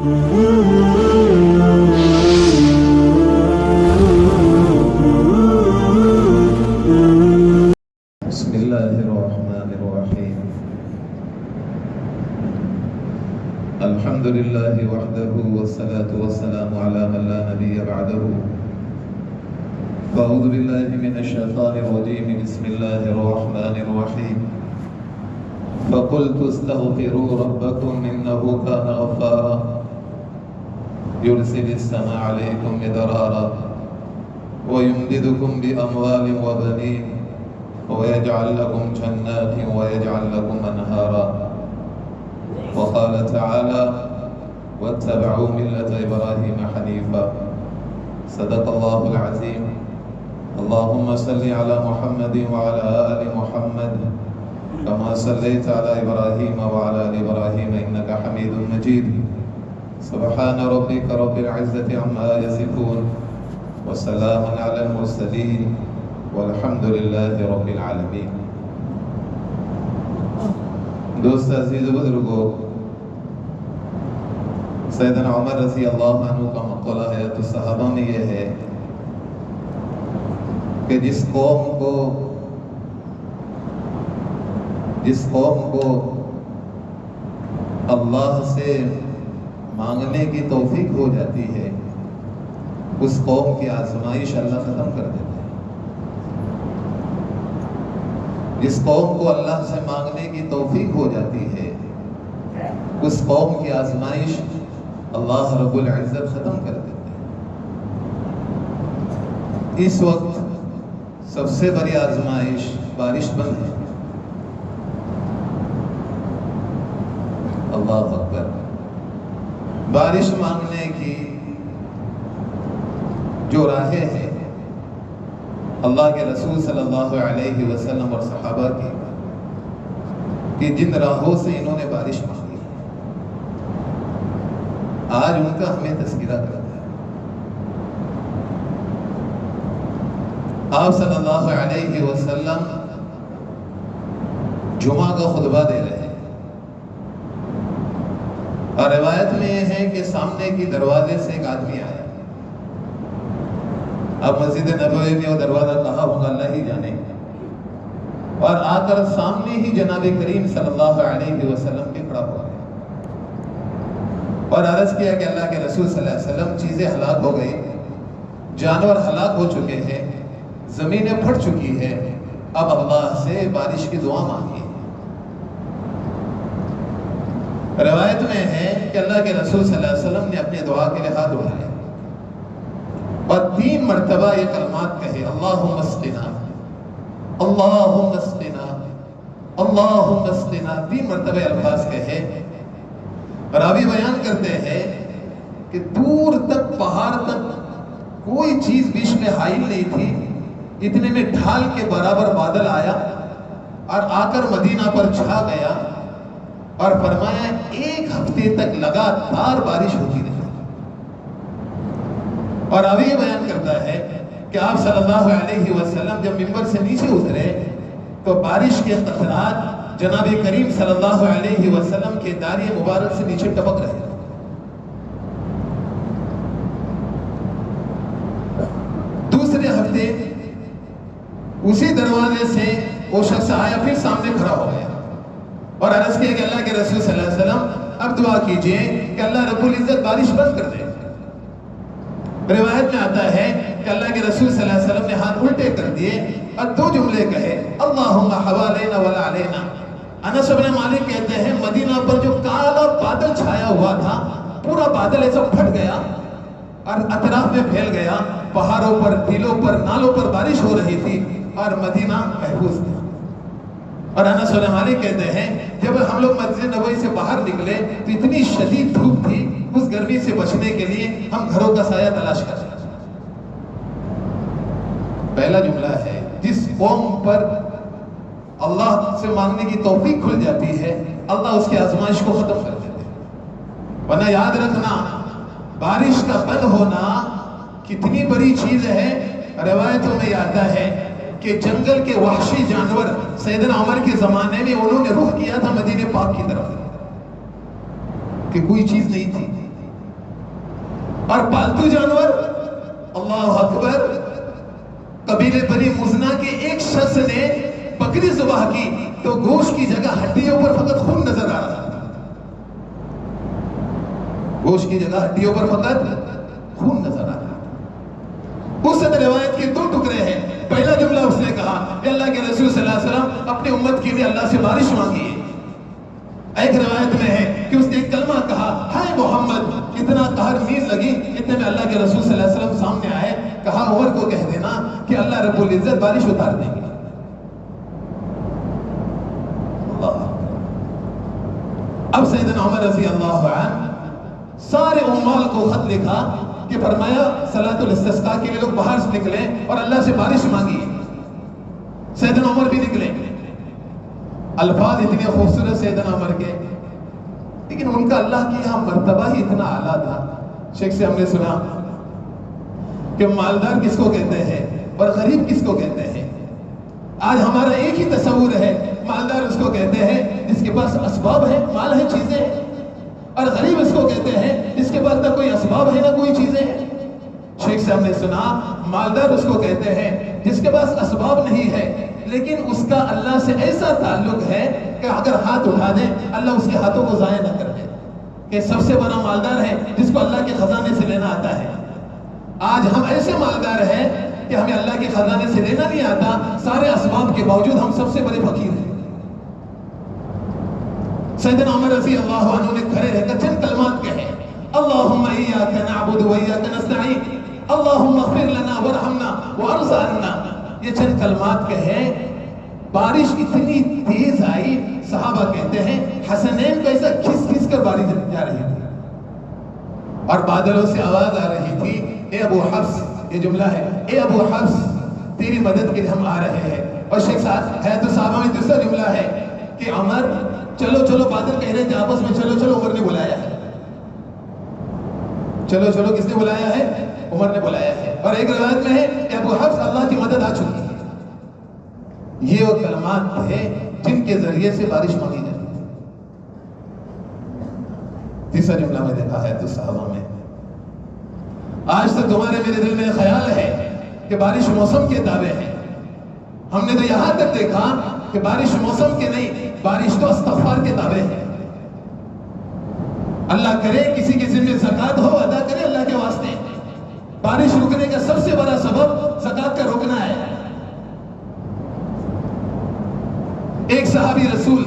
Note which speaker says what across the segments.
Speaker 1: بسم الله الرحمن الرحيم الحمد لله وحده والصلاة والسلام على من لا نبي بعده فأعوذ بالله من الشيطان الرجيم بسم الله الرحمن الرحيم فقلت استغفروا ربكم إنه كان غفارا يرسل السماء عليكم مدرارا ويمددكم بأموال وبنين ويجعل لكم جنات ويجعل لكم أنهارا وقال تعالى واتبعوا ملة إبراهيم حنيفا صدق الله العظيم اللهم صل على محمد وعلى آل محمد كما صليت على إبراهيم وعلى آل إبراهيم إنك حميد مجيد سبحان ربك رب العزة عما يصفون وسلام على المرسلين والحمد لله رب العالمين. دوست عزیز و بزرگو، سیدنا عمر رضی اللہ عنہ کا مقولہ ہے تو صحابہ میں یہ ہے کہ جس قوم کو اللہ سے مانگنے کی توفیق ہو جاتی ہے اس قوم کی آزمائش اللہ ختم کر دیتا ہے. جس قوم کو اللہ سے مانگنے کی توفیق ہو جاتی ہے اس قوم کی آزمائش اللہ رب العزت ختم کر دیتے ہیں. اس وقت سب سے بڑی آزمائش بارش بند ہے. اللہ اکبر. بارش مانگنے کی جو راہیں ہیں اللہ کے رسول صلی اللہ علیہ وسلم اور صحابہ کی کہ جن راہوں سے انہوں نے بارش مانگی آج ان کا ہمیں تذکرہ کرتا ہے. آپ صلی اللہ علیہ وسلم جمعہ کا خطبہ دے رہے ہیں اور روایت میں یہ ہے کہ سامنے کی دروازے سے ایک آدمی آیا. اب مسجد نبوی میں وہ دروازہ کہاں ہوگا اللہ ہی جانے, اور آ کر سامنے ہی جناب کریم صلی اللہ علیہ وسلم کے کھڑا ہوا ہے اور عرض کیا کہ اللہ کے رسول صلی اللہ علیہ وسلم چیزیں ہلاک ہو گئی, جانور ہلاک ہو چکے ہیں, زمینیں پھٹ چکی ہے, اب اللہ سے بارش کی دعا مانگی. روایت میں ہے کہ اللہ کے رسول صلی اللہ علیہ وسلم نے اپنی دعا کے لیے ہاتھ اٹھائے اور 3 مرتبہ یہ کلمات کہے اللہم اسقنا اللہم اسقنا اللہم اسقنا. 3 مرتبہ الفاظ کہے. راوی بیان کرتے ہیں کہ دور تک پہاڑ تک کوئی چیز بیچ میں حائل نہیں تھی, اتنے میں ڈھال کے برابر بادل آیا اور آ کر مدینہ پر چھا گیا اور فرمایا 1 ہفتے تک لگاتار بارش ہوتی رہی. اور ابھی یہ بیان کرتا ہے کہ آپ صلی اللہ علیہ وسلم جب منبر سے نیچے اترے تو بارش کے قطرات جناب کریم صلی اللہ علیہ وسلم کے داڑھی مبارک سے نیچے ٹپک رہے. دوسرے ہفتے اسی دروازے سے وہ شخص آیا, پھر سامنے کھڑا ہو گیا اور عرض کیا کہ اللہ کے رسول صلی اللہ علیہ وسلم اب دعا کیجئے کہ اللہ رب العزت بارش بند کر دے. روایت میں آتا ہے کہ اللہ کے رسول صلی اللہ علیہ وسلم نے ہاتھ الٹے کر دیے اور 2 جملے کہے اللہم حوالینا ولا علینا. انس بن مالک کہتے ہیں مدینہ پر جو کالا بادل چھایا ہوا تھا پورا بادل ایسا پھٹ گیا اور اطراف میں پھیل گیا, پہاڑوں پر, ٹیلوں پر, نالوں پر بارش ہو رہی تھی اور مدینہ محفوظ تھا. اور انس بن مالک کہتے ہیں جب ہم لوگ مسجد نبوی سے باہر نکلے تو اتنی شدید دھوپ تھی, اس گرمی سے بچنے کے لیے ہم گھروں کا سایہ تلاش کر رہے. پہلا جملہ ہے جس قوم پر اللہ سے مانگنے کی توفیق کھل جاتی ہے اللہ اس کی آزمائش کو ختم کر دیتے ہیں. ورنہ یاد رکھنا بارش کا بند ہونا کتنی بڑی چیز ہے. روایتوں میں آتا ہے کہ جنگل کے وحشی جانور سیدنا عمر کے زمانے میں انہوں نے رخ کیا تھا مدینہ پاک کی طرف کہ کوئی چیز نہیں تھی, اور پالتو جانور، اللہ اکبر، قبیلے بنی مزنا کے ایک شخص نے بکری ذبح کی تو گوشت کی جگہ ہڈیوں پر فقط خون نظر آ رہا تھا. گوشت کی جگہ ہڈیوں پر فقط خون نظر آ رہا تھا. اس روایت کے دو ٹکڑے ہیں. پہلا جملہ اس نے کہا کہ اللہ کے رسول صلی اللہ علیہ وسلم اپنی امت کے لیے اللہ سے بارش مانگی ہے. ایک روایت میں ہے کہ اس نے ایک کلمہ کہا، ہائے محمد، اتنا قہر نیند لگی. اتنے میں اللہ کے رسول صلی اللہ علیہ وسلم سامنے آئے. کہا عمر کو کہہ دینا کہ اللہ رب العزت بارش اتار دیں گے. اب سیدنا عمر رضی اللہ عنہ سارے عمال کو خط لکھا کہ فرمایا صلاۃ الاستسقاء کے لیے لوگ باہر سے نکلیں اور اللہ سے بارش مانگی. سیدنا عمر بھی نکلے. الفاظ اتنے خوبصورت سیدنا عمر کے، لیکن ان کا اللہ کی یہاں مرتبہ ہی اتنا اعلیٰ تھا. شیخ سے ہم نے سنا کہ مالدار کس کو کہتے ہیں اور غریب کس کو کہتے ہیں. آج ہمارا ایک ہی تصور ہے، مالدار اس کو کہتے ہیں جس کے پاس اسباب ہے، مال ہے، چیزیں ہیں، اور غریب اس کو کہتے ہیں جس کے پاس نہ کوئی اسباب ہے نہ کوئی چیزیں ہیں. شیخ سے ہم نے سنا مالدار اس کو کہتے ہیں جس کے پاس اسباب نہیں ہے لیکن اس کا اللہ سے ایسا تعلق ہے کہ اگر ہاتھ اٹھا دے اللہ اس کے ہاتھوں کو ضائع نہ کر دے. کہ سب سے بڑا مالدار ہے جس کو اللہ کے خزانے سے لینا آتا ہے. آج ہم ایسے مالدار ہیں کہ ہمیں اللہ کے خزانے سے لینا نہیں آتا، سارے اسباب کے باوجود ہم سب سے بڑے فقیر ہیں. سیدنا عمر رضی اللہ عنہ نے کھڑے رہ کر چند کلمات کہے، اللہم ایاک نعبد و ایاک نستعین، اللہم اغفر لنا ورحمنا وارض عنا. یہ چند کلمات کہے، بارش اتنی تیز آئی، صحابہ کہتے ہیں حسنین کو ایسا کھس کھس کر بارش جا رہی تھی اور بادلوں سے آواز آ رہی تھی، اے ابو حفص، یہ جملہ ہے، اے ابو حفص تیری مدد کے لیے ہم آ رہے ہیں. اور شیخ صاحب ہے تو صحابہ میں دوسرا جملہ ہے کہ عمر چلو چلو، بادل کہہ رہے تھے آپس میں، چلو چلو، عمر نے بلایا ہے. چلو چلو کس نے بلایا ہے؟ عمر نے بلایا ہے. اور ایک روایت میں ہے کہ ابو حفص اللہ کی مدد آ چکی ہے. یہ وہ کلمات تھے جن کے ذریعے سے بارش مانگی جاتی تھی. تیسرا جملہ میں دیکھا ہے تو صحابہ میں، آج تک تمہارے میرے دل میں خیال ہے کہ بارش موسم کے تابع ہے. ہم نے تو یہاں تک دیکھا کہ بارش موسم کے نہیں، بارش تو استغفار کے تابع ہے. اللہ کرے کسی کے ذمہ زکات ہو، ادا کرے اللہ کے واسطے. بارش رکنے کا سب سے بڑا سبب زکات کا روکنا ہے. ایک صحابی رسول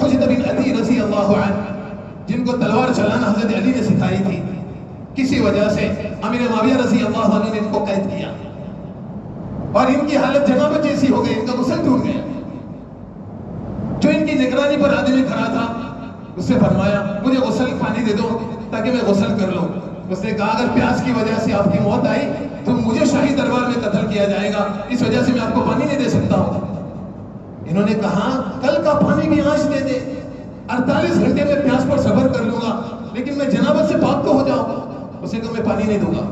Speaker 1: حجت بن عدی رضی اللہ عنہ، جن کو تلوار چلانا حضرت علی نے سکھائی تھی، کسی وجہ سے امیر معاویہ رضی اللہ عنہ نے ان کو قید کیا اور ان کی حالت جنابت جیسی ہو گئی، ان کا غسل ٹوٹ گیا. جو ان کی نگرانی پر آدمی کھڑا تھا اس سے فرمایا مجھے غسل پانی دے دو تاکہ میں غسل کر لوں. اس نے کہا اگر پیاس کی وجہ سے آپ کی موت آئی تو مجھے شاہی دربار میں قتل کیا جائے گا، اس وجہ سے میں آپ کو پانی نہیں دے سکتا ہوں. انہوں نے کہا کل کا پانی بھی آج دے دے، 48 گھنٹے میں پیاس پر صبر کر لوں گا لیکن میں جنابت سے پاک تو ہو جاؤں. اسے کہا میں پانی نہیں دوں گا.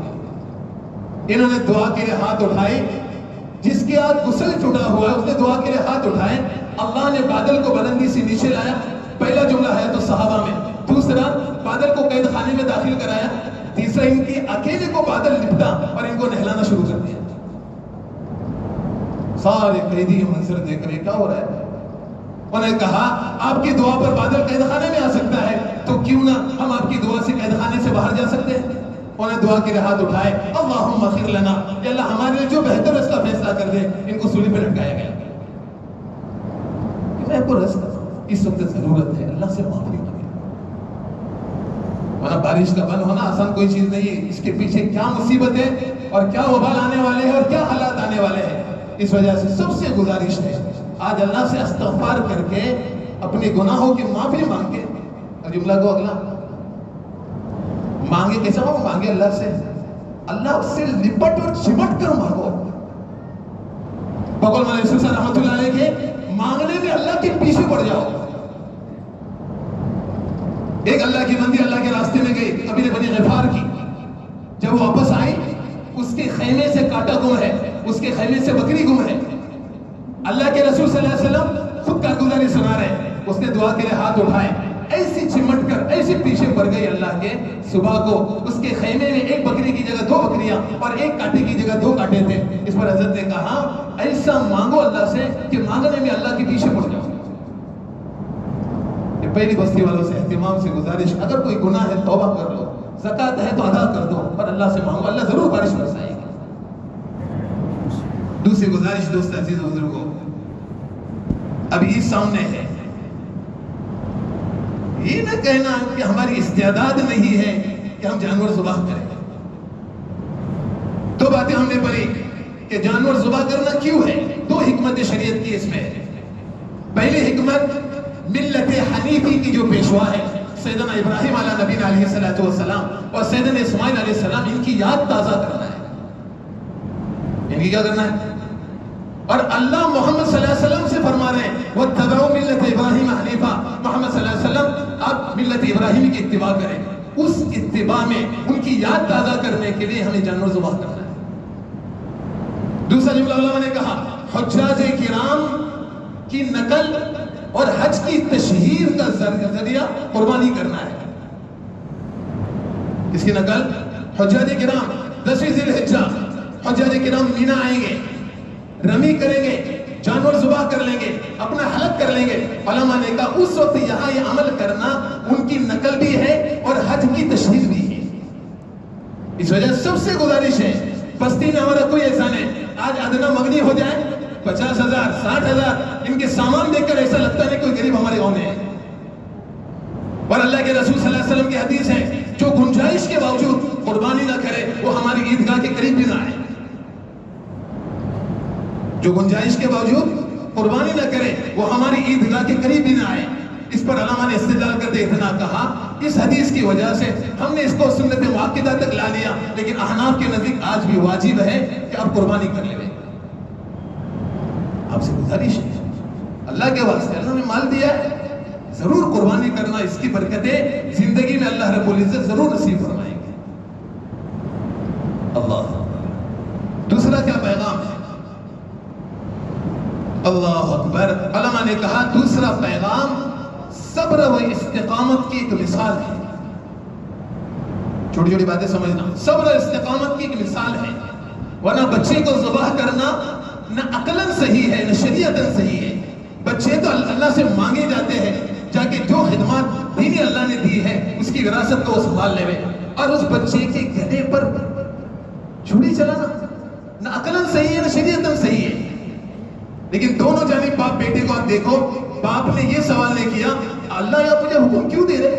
Speaker 1: انہوں نے دعا کے لیے ہاتھ اٹھائے، جس کے ہاتھ غسل ٹوٹا ہوا ہے اس نے دعا کے لیے ہاتھ اٹھائے. اللہ نے بادل کو بلندی سے نیچے لایا. پہلا جملہ ہے تو صحابہ میں، دوسرا بادل کو قید خانے میں داخل کرایا، تیسرا ان کے اکیلے کو بادل لپٹا اور ان کو نہلانا شروع کر دیا. سارے قیدی یہ منظر دیکھ رہے کیا ہو رہا ہے. انہوں نے کہا آپ کی دعا پر بادل قید خانے میں آ سکتا ہے تو کیوں نہ ہم آپ کی دعا سے قید خانے سے باہر جا سکتے ہیں. انہوں نے دعا کے لیے ہاتھ اٹھائے، اللہم اغفر لنا، یا اللہ ہمارے لیے جو بہتر ہے اس کا فیصلہ کر دے. ان کو سولی پہ لٹکایا گیا. میں کو اس وقت ضرورت ہے اللہ سے معافی مانگے. ورنہ بارش کا بند ہونا آسان کوئی چیز نہیں ہے. اس کے پیچھے کیا مصیبت ہے اور کیا وبال آنے والے ہیں اور کیا حالات آنے والے ہیں. اس وجہ سے سب سے گزارش ہے آج اللہ سے استغفار کر کے اپنے گناہوں کی معافی مانگے. اور جملہ کو اگلا مانگے کیسا ہو؟ مانگے اللہ سے، اللہ سے لپٹ اور چمٹ کر مانگو. بقول مولانا یوسف صاحب رحمۃ اللہ علیہ کے مانگنے میں اللہ کے پیچھے پڑ جاؤ. ایک اللہ کی بندی اللہ کے راستے میں گئی، قبیلہ بنی غفار کی. جب وہ واپس آئی اس کے خیمے سے کانٹا گم ہے، اس کے خیمے سے بکری گم ہے. اللہ کے رسول صلی اللہ علیہ وسلم خود کارگزاری سنا رہے ہیں. اس نے دعا کے لیے ہاتھ اٹھائے، ایسی چمٹ کر ایسے پیچھے پڑ گئی اللہ کے. صبح کو اس کے خیمے میں ایک بکری کی جگہ 2 بکریاں اور ایک کانٹے کی جگہ 2 کانٹے تھے. اس پر حضرت نے کہا ایسا مانگو اللہ سے کہ مانگنے میں اللہ کے پیچھے پڑ جاؤ. یہ پہلی بستی والوں سے اہتمام سے گزارش, اگر کوئی گناہ ہے توبہ کر لو, زکات ہے تو ادا کر دو, اور اللہ سے مانگو, اللہ ضرور بارش برسائے گا. دوسری گزارش دوست عزیز بزرگوں, اب یہ سامنے ہے, یہ نہ کہنا کہ ہماری استعداد نہیں ہے کہ ہم جانور ذبح کریں. 2 باتیں ہم نے پڑھی کہ جانور ذبح کرنا کیوں ہے. 2 حکمت شریعت کی اس میں. پہلی حکمت ملت حنیفی کی جو پیشوا ہے سیدنا ابراہیم علیہ نبی علیہ الصلوۃ والسلام اور سیدنا اسماعیل علیہ السلام, ان کی یاد تازہ کرنا ہے. ان کی کیا کرنا ہے؟ اور اللہ محمد صلی اللہ علیہ وسلم سے فرما رہے ہیں وَاتَّبَعُوا مِلَّةَ إِبْرَاهِيمَ حَنِيفًا. محمد صلی اللہ علیہ وسلم آپ ملت ابراہیمی کی اتباع کریں. اس اتباع میں ان کی یاد تازہ کرنے کے لیے ہمیں جانور ذبح کرنا ہے. دوسرا جملہ علماء نے کہا حجاج کرام کی نقل اور حج کی تشہیر کا ذریعہ قربانی کرنا ہے. اس کی نقل حجاج کرام 10ویں ذی الحجہ حجاج کرام مینا آئیں گے, رمی کریں گے, جانور ذبح کر لیں گے, اپنا حلق کر لیں گے. علماء نے کہا اس وقت یہاں یہ عمل کرنا ان کی نقل بھی ہے اور حج کی تشہیر بھی ہے. اس وجہ سب سے گزارش ہے, بستی میں ہمارا کوئی احسان ہے, آج ادنا مغنی ہو جائے 50,000 60,000, ان کے سامان دیکھ کر ایسا لگتا ہے کوئی غریب ہمارے گاؤں میں ہے. اور اللہ کے رسول صلی اللہ علیہ وسلم کی حدیث ہے جو گنجائش کے باوجود قربانی نہ کرے وہ ہماری عیدگاہ کے قریب بھی نہ آئے. جو گنجائش کے باوجود قربانی نہ کرے وہ ہماری عیدگاہ کے قریب بھی نہ آئے. اس پر علماء نے استدلال کرتے اتنا کہا اس حدیث کی وجہ سے ہم نے اس کو سنت مؤکدہ تک لا لیا, لیکن احناف کے نزدیک آج بھی واجب ہے کہ آپ قربانی کر لیں. آپ سے گزارش ہے اللہ کے واسطے, اللہ نے مال دیا ہے, ضرور قربانی کرنا. اس کی برکتیں زندگی میں اللہ رب العزت ضرور نصیب فرمائیں گے. اللہ. دوسرا کیا پیغام ہے؟ اللہ اکبر. علماء نے کہا دوسرا پیغام صبر و استقامت کی ایک مثال ہے. چھوٹی چھوٹی باتیں سمجھنا. صبر و استقامت کی ایک مثال ہے, ورنہ بچے کو ذبح کرنا نہ عقلاً صحیح ہے نہ شریعتاً صحیح ہے. بچے تو اللہ سے مانگے جاتے ہیں جا کے جو خدمات دینی اللہ نے دی ہے اس کی وراثت کو وہ سنبھال لے, اور اس بچے کے گلے پر چھری چلانا نہ عقلاً صحیح ہے نہ شریعتاً صحیح ہے. لیکن دونوں جانب باپ بیٹے کو آپ دیکھو, باپ نے یہ سوال نہیں کیا اللہ یا مجھے حکم کیوں دے رہے,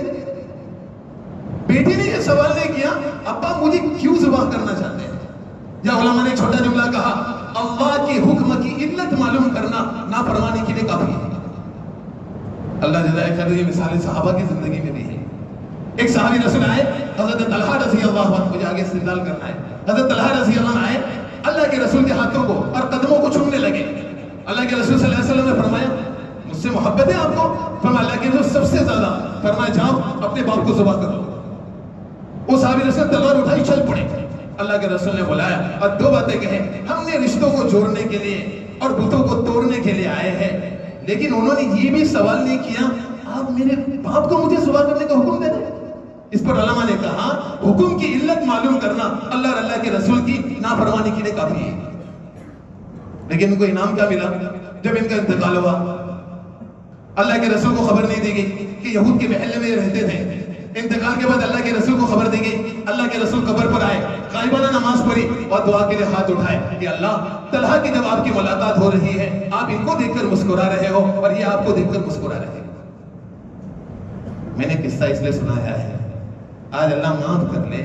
Speaker 1: بیٹی نے یہ سوال نہیں کیا ابا مجھے کیوں ذبح کرنا چاہتے ہیں. یا علماء نے چھوٹا جملہ کہا اللہ کے حکم کی علت معلوم کرنا نافرمانی کے لیے کافی ہے. اللہ جزائے خیر یہ مثال صحابہ کی زندگی میں بھی ہے. ایک صحابی رسول آئے, حضرت طلحہ رضی اللہ عنہ, مجھے آگے استدلال کرنا ہے. حضرت طلحہ رضی اللہ عنہ آئے, اللہ کے رسول کے ہاتھوں کو اور قدموں کو چومنے لگے. اللہ کے رسول صلی اللہ علیہ وسلم نے فرمایا مجھ سے محبت ہے آپ کو؟ فرمایا اللہ کے رسول سب سے زیادہ. فرمایا جاؤ اپنے باپ کو ذبح کر لو. وہ صحابی رسول تلوار اٹھائی چل پڑے. اللہ کے رسول نے بلایا اور 2 باتیں کہیں, ہم نے رشتوں کو جوڑنے کے لیے اور بتوں کو توڑنے کے لیے آئے ہیں, لیکن انہوں نے یہ بھی سوال نہیں کیا آپ میرے باپ کو مجھے ذبح کرنے کا حکم دے دیں. اس پر علماء نے کہا حکم کی علت معلوم کرنا اللہ اور اللہ کے رسول کی نافرمانی کے لیے کافی ہے. لیکن ان کو انعام کیا ملا جب ان کا انتقال ہوا؟ اللہ کے رسول کو خبر نہیں دی گئی کہ یہود کے محلے میں یہ رہتے تھے. انتقال کے بعد اللہ کے رسول کو خبر دی گئی. اللہ کے رسول قبر پر آئے, غائبانہ نماز پڑھی اور دعا کے لیے ہاتھ اٹھائے کہ اللہ طلحہ کی جب آپ کی ملاقات ہو رہی ہے آپ ان کو دیکھ کر مسکرا رہے ہو اور یہ آپ کو دیکھ کر مسکرا رہے ہیں. میں نے قصہ اس لیے سنایا ہے آج اللہ معاف کر لے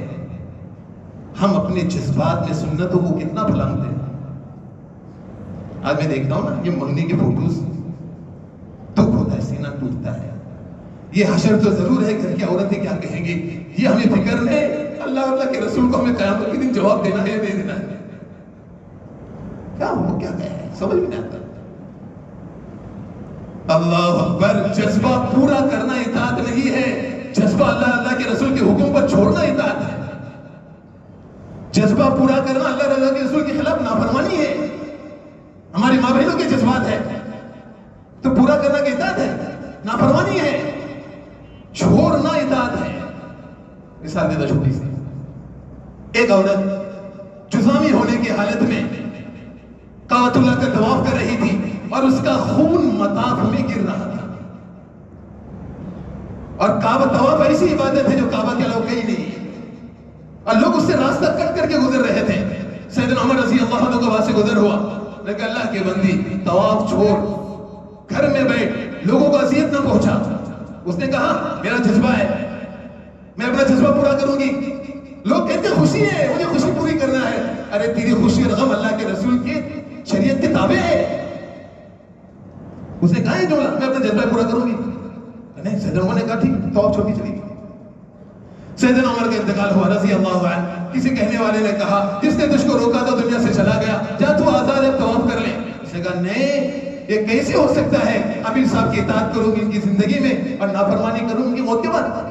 Speaker 1: ہم اپنے جذبات میں سنتوں کو کتنا پھلانگتے ہیں. آج میں دیکھتا ہوں نا یہ منگنی کے فوٹوز, دکھ ہوتا ہے, سینہ ٹوٹتا ہے. یہ حشر تو ضرور ہے, گھر کی عورتیں کیا کہیں گی, یہ ہمیں فکر نہیں. اللہ کے رسول کو ہمیں قیامت کے دن جواب دینا ہے یا نہیں دینا ہے. کیا ہو کیا گیا ہے سمجھ میں نہیں آتا. اللہ اکبر. جذبہ پورا کرنا اطاعت نہیں ہے, جذبہ اللہ کے رسول کے حکم پر چھوڑنا اطاعت ہے. جذبہ پورا کرنا اللہ کے رسول کے خلاف نافرمانی ہے. ہماری ماں بہنوں کے جذبات ہے تو پورا کرنا کی اطاعت ہے, نافرمانی ہے. مثال دیتا چھوٹی سی، ایک عورت جزامی ہونے کی حالت میں کعبۃ اللہ کا طواف کر رہی تھی اور اس کا خون مطاف میں گر رہا تھا، اور کعبہ طواف ایسی عبادت ہے جو کعبہ کے علاوہ کہیں نہیں ہے، اور لوگ اس سے راستہ کٹ کر کے گزر رہے تھے۔ سیدنا عمر رضی اللہ عنہ کے وہاں سے گزر ہوا، لیکن اللہ کے بندی طواف چھوڑ گھر میں بیٹھ، لوگوں کو اذیت نہ پہنچا۔ اس نے کہا میرا جذبہ ہے، میں اپنا جذبہ پورا کروں گی۔ لوگ کہتے خوشی ہے، مجھے خوشی پوری کرنا ہے۔ ارے تیری خوشی اور غم اللہ کے رسول کے شریعت کے تابع ہے۔ اس نے کہا یہ جملہ، میں اپنا جذبہ پورا کروں گی۔ نہیں، سیدنا عمر نے کہا ٹھیک، طواف چھوڑ کے چلی گئی۔ سیدنا عمر کا انتقال ہوا رضی اللہ عنہ۔ کسی کہنے والے نے کہا جس نے تجھ کو روکا تھا دنیا سے چلا گیا، جا تو آزاد ہے، طواف کر لے۔ اس نے کہا نہیں، یہ کیسے ہو سکتا ہے؟ امیر صاحب کی اطاعت کروں گی ان کی زندگی میں اور نافرمانی کروں ان کی موت کے بعد۔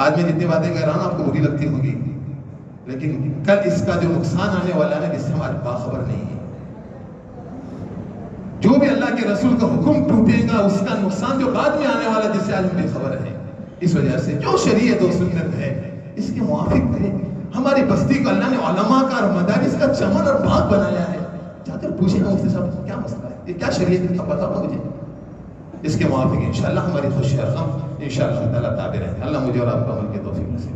Speaker 1: آج میں جتنی باتیں کہہ رہا ہوں آپ کو بری لگتی ہوگی، لیکن کل اس کا جو نقصان آنے والا ہے جس سے ہماری باخبر نہیں ہے۔ جو بھی اللہ کے رسول کا حکم ٹوٹے گا اس کا نقصان جو بعد میں آنے والا جس سے آج ہم بے خبر ہیں۔ اس وجہ سے جو شریعت و سنت ہے اس کے موافق کریں۔ ہماری بستی کو اللہ نے علماء کا اور مدارس کا چمن اور باغ بنایا ہے، جا کر پوچھیں نا مفتی صاحب کیا مسئلہ ہے، یہ کیا شریعت ہے، بتاؤ نا مجھے۔ اس کے موافق انشاءاللہ ہماری خوشی اور غم انشاءاللہ تعالیٰ تابع رہیں۔ اللہ مجھے اور آپ کو عمل کی توفیق نصیب